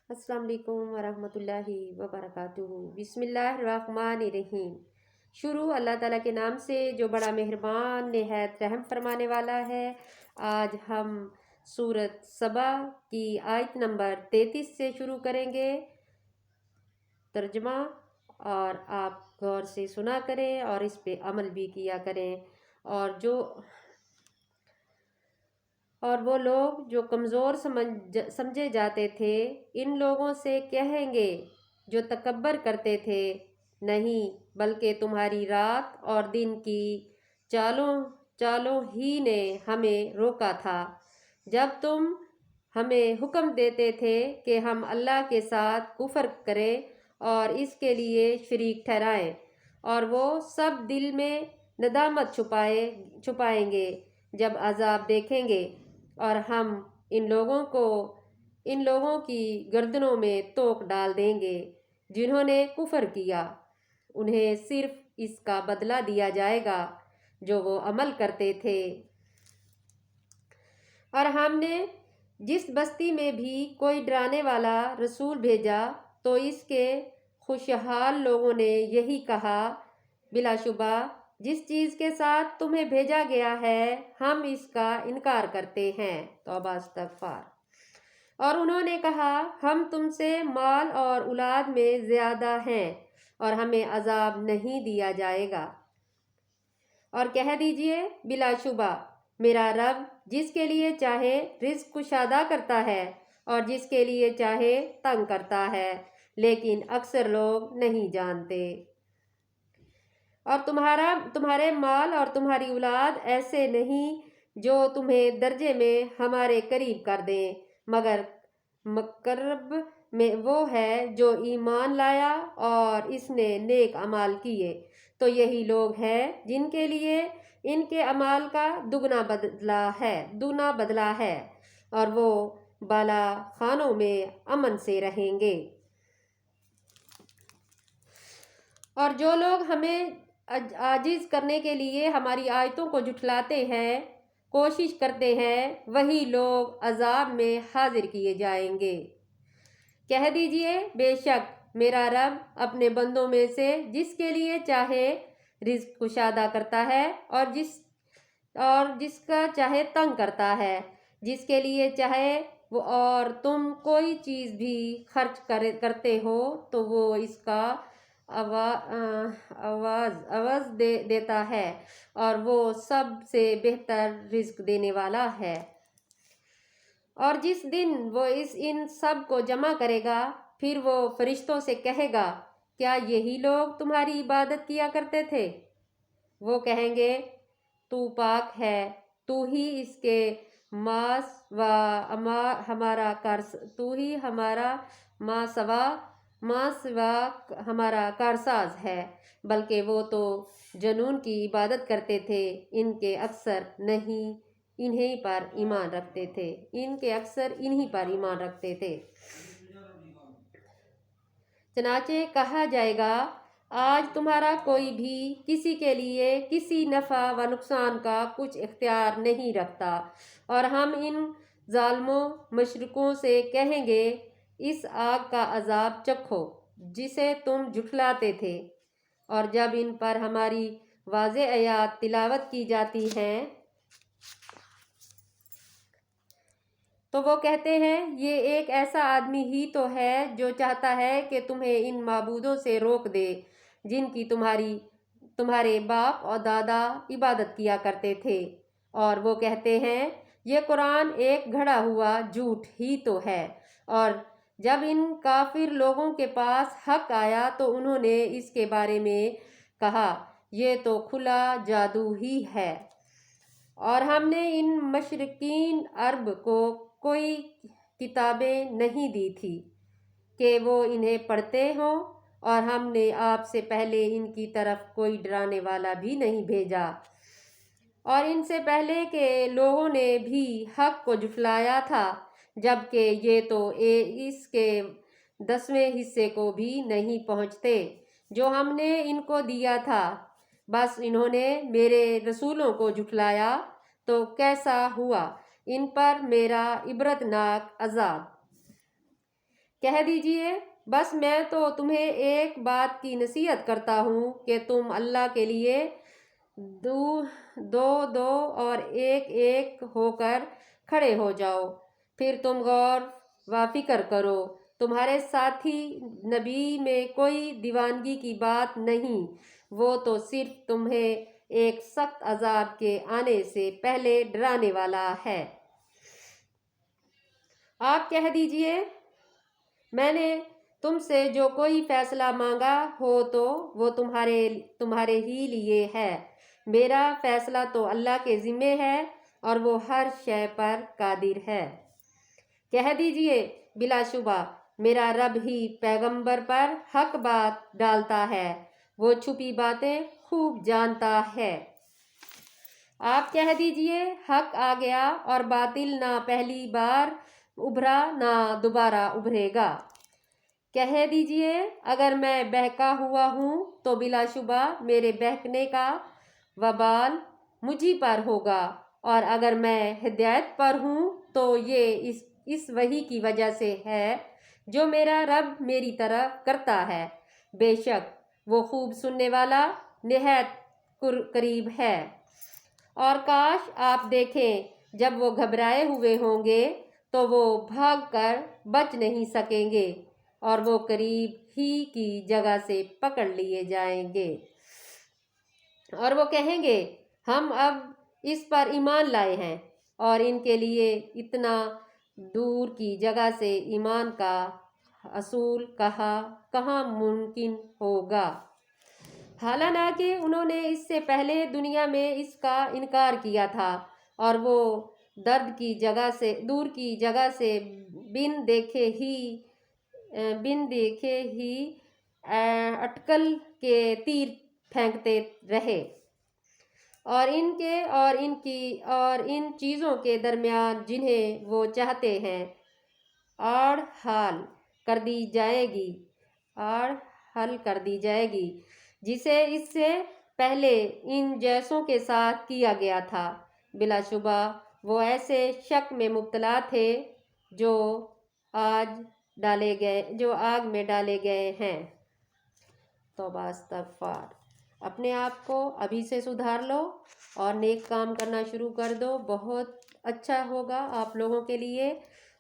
السلام علیکم ورحمۃ اللہ وبرکاتہ۔ بسم اللہ الرحمن الرحیم۔ شروع اللہ تعالیٰ کے نام سے جو بڑا مہربان نہایت رحم فرمانے والا ہے۔ آج ہم سورۃ سبا کی آیت نمبر 33 سے شروع کریں گے ترجمہ، اور آپ غور سے سنا کریں اور اس پہ عمل بھی کیا کریں۔ اور وہ لوگ جو کمزور سمجھے جاتے تھے ان لوگوں سے کہیں گے جو تکبر کرتے تھے، نہیں بلکہ تمہاری رات اور دن کی چالوں ہی نے ہمیں روکا تھا، جب تم ہمیں حکم دیتے تھے کہ ہم اللہ کے ساتھ کفر کریں اور اس کے لیے شریک ٹھہرائیں، اور وہ سب دل میں ندامت چھپائیں گے جب عذاب دیکھیں گے، اور ہم ان لوگوں کی گردنوں میں توق ڈال دیں گے جنہوں نے کفر کیا، انہیں صرف اس کا بدلہ دیا جائے گا جو وہ عمل کرتے تھے۔ اور ہم نے جس بستی میں بھی کوئی ڈرانے والا رسول بھیجا تو اس کے خوشحال لوگوں نے یہی کہا، بلا شبہ جس چیز کے ساتھ تمہیں بھیجا گیا ہے ہم اس کا انکار کرتے ہیں۔ توبہ استغفار۔ اور انہوں نے کہا، ہم تم سے مال اور اولاد میں زیادہ ہیں اور ہمیں عذاب نہیں دیا جائے گا۔ اور کہہ دیجئے، بلا شبہ میرا رب جس کے لیے چاہے رزق کشادہ کرتا ہے اور جس کے لیے چاہے تنگ کرتا ہے، لیکن اکثر لوگ نہیں جانتے۔ اور تمہارے مال اور تمہاری اولاد ایسے نہیں جو تمہیں درجے میں ہمارے قریب کر دیں، مگر مقرب میں وہ ہے جو ایمان لایا اور اس نے نیک اعمال کیے، تو یہی لوگ ہیں جن کے لیے ان کے اعمال کا دگنا بدلہ ہے، اور وہ بالا خانوں میں امن سے رہیں گے۔ اور جو لوگ ہمیں عاجز کرنے کے لیے ہماری آیتوں کو جھٹلاتے ہیں، کوشش کرتے ہیں، وہی لوگ عذاب میں حاضر کیے جائیں گے۔ کہہ دیجئے، بے شک میرا رب اپنے بندوں میں سے جس کے لیے چاہے رزق کشادہ کرتا ہے اور جس کا چاہے تنگ کرتا ہے، جس کے لیے چاہے وہ، اور تم کوئی چیز بھی خرچ کرتے ہو تو وہ اس کا عوض دیتا ہے، اور وہ سب سے بہتر رزق دینے والا ہے۔ اور جس دن وہ ان سب کو جمع کرے گا پھر وہ فرشتوں سے کہے گا، کیا یہی لوگ تمہاری عبادت کیا کرتے تھے؟ وہ کہیں گے، تو پاک ہے، تو ہی اس کے ماں سوا ہمارا کارساز ہے، بلکہ وہ تو جنون کی عبادت کرتے تھے، ان کے اکثر انہی پر ایمان رکھتے تھے۔ چنانچہ کہا جائے گا، آج تمہارا کوئی بھی کسی کے لیے کسی نفع و نقصان کا کچھ اختیار نہیں رکھتا، اور ہم ان ظالموں مشرکوں سے کہیں گے، اس آگ کا عذاب چکھو جسے تم جھٹلاتے تھے۔ اور جب ان پر ہماری واضح آیات تلاوت کی جاتی ہیں تو وہ کہتے ہیں، یہ ایک ایسا آدمی ہی تو ہے جو چاہتا ہے کہ تمہیں ان معبودوں سے روک دے جن کی تمہارے باپ اور دادا عبادت کیا کرتے تھے۔ اور وہ کہتے ہیں، یہ قرآن ایک گھڑا ہوا جھوٹ ہی تو ہے۔ اور جب ان کافر لوگوں کے پاس حق آیا تو انہوں نے اس کے بارے میں کہا، یہ تو کھلا جادو ہی ہے۔ اور ہم نے ان مشرکین عرب کو کوئی کتابیں نہیں دی تھی کہ وہ انہیں پڑھتے ہوں، اور ہم نے آپ سے پہلے ان کی طرف کوئی ڈرانے والا بھی نہیں بھیجا، اور ان سے پہلے کے لوگوں نے بھی حق کو جھٹلایا تھا، جبکہ یہ تو اس کے 10ویں حصے کو بھی نہیں پہنچتے جو ہم نے ان کو دیا تھا۔ بس انہوں نے میرے رسولوں کو جھٹلایا تو کیسا ہوا ان پر میرا عبرتناک عذاب۔ کہہ دیجئے بس میں تو تمہیں ایک بات کی نصیحت کرتا ہوں کہ تم اللہ کے لیے دو دو اور ایک ایک ہو کر کھڑے ہو جاؤ، پھر تم غور و فکر کرو، تمہارے ساتھی نبی میں کوئی دیوانگی کی بات نہیں، وہ تو صرف تمہیں ایک سخت عذاب کے آنے سے پہلے ڈرانے والا ہے۔ آپ کہہ دیجئے میں نے تم سے جو کوئی فیصلہ مانگا ہو تو وہ تمہارے ہی لیے ہے، میرا فیصلہ تو اللہ کے ذمے ہے اور وہ ہر شے پر قادر ہے۔ کہہ دیجئے بلا شبہ میرا رب ہی پیغمبر پر حق بات ڈالتا ہے، وہ چھپی باتیں خوب جانتا ہے۔ آپ کہہ دیجئے حق آ گیا اور باطل نہ پہلی بار ابھرا نہ دوبارہ ابھرے گا۔ کہہ دیجئے اگر میں بہکا ہوا ہوں تو بلا شبہ میرے بہکنے کا وبال مجھی پر ہوگا، اور اگر میں ہدایت پر ہوں تو یہ اس وحی کی وجہ سے ہے جو میرا رب میری طرف کرتا ہے، بے شک وہ خوب سننے والا نہایت قریب ہے۔ اور کاش آپ دیکھیں جب وہ گھبرائے ہوئے ہوں گے تو وہ بھاگ کر بچ نہیں سکیں گے اور وہ قریب ہی کی جگہ سے پکڑ لیے جائیں گے، اور وہ کہیں گے ہم اب اس پر ایمان لائے ہیں، اور ان کے لیے اتنا دور کی جگہ سے ایمان کا حصول کہاں ممکن ہوگا، حالانکہ انہوں نے اس سے پہلے دنیا میں اس کا انکار کیا تھا، اور وہ دور کی جگہ سے بن دیکھے ہی اٹکل کے تیر پھینکتے رہے، اور ان چیزوں کے درمیان جنہیں وہ چاہتے ہیں آڑ حل کر دی جائے گی جسے اس سے پہلے ان جیسوں کے ساتھ کیا گیا تھا۔ بلا شبہ وہ ایسے شک میں مبتلا تھے جو آگ میں ڈالے گئے ہیں۔ توبہ استغفار۔ اپنے آپ کو ابھی سے سدھار لو اور نیک کام کرنا شروع کر دو، بہت اچھا ہوگا آپ لوگوں کے لیے،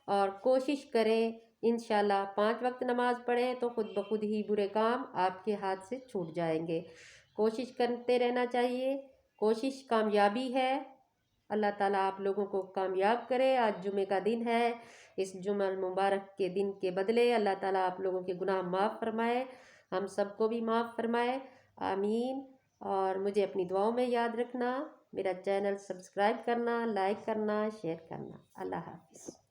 اور کوشش کریں انشاءاللہ 5 وقت نماز پڑھیں تو خود بخود ہی برے کام آپ کے ہاتھ سے چھوٹ جائیں گے۔ کوشش کرتے رہنا چاہیے، کوشش کامیابی ہے۔ اللہ تعالیٰ آپ لوگوں کو کامیاب کرے۔ آج جمعہ کا دن ہے، اس جمعہ المبارک کے دن کے بدلے اللہ تعالیٰ آپ لوگوں کے گناہ معاف فرمائے، ہم سب کو بھی معاف فرمائے، آمین۔ اور مجھے اپنی دعاؤں میں یاد رکھنا، میرا چینل سبسکرائب کرنا، لائک کرنا، شیئر کرنا۔ اللہ حافظ۔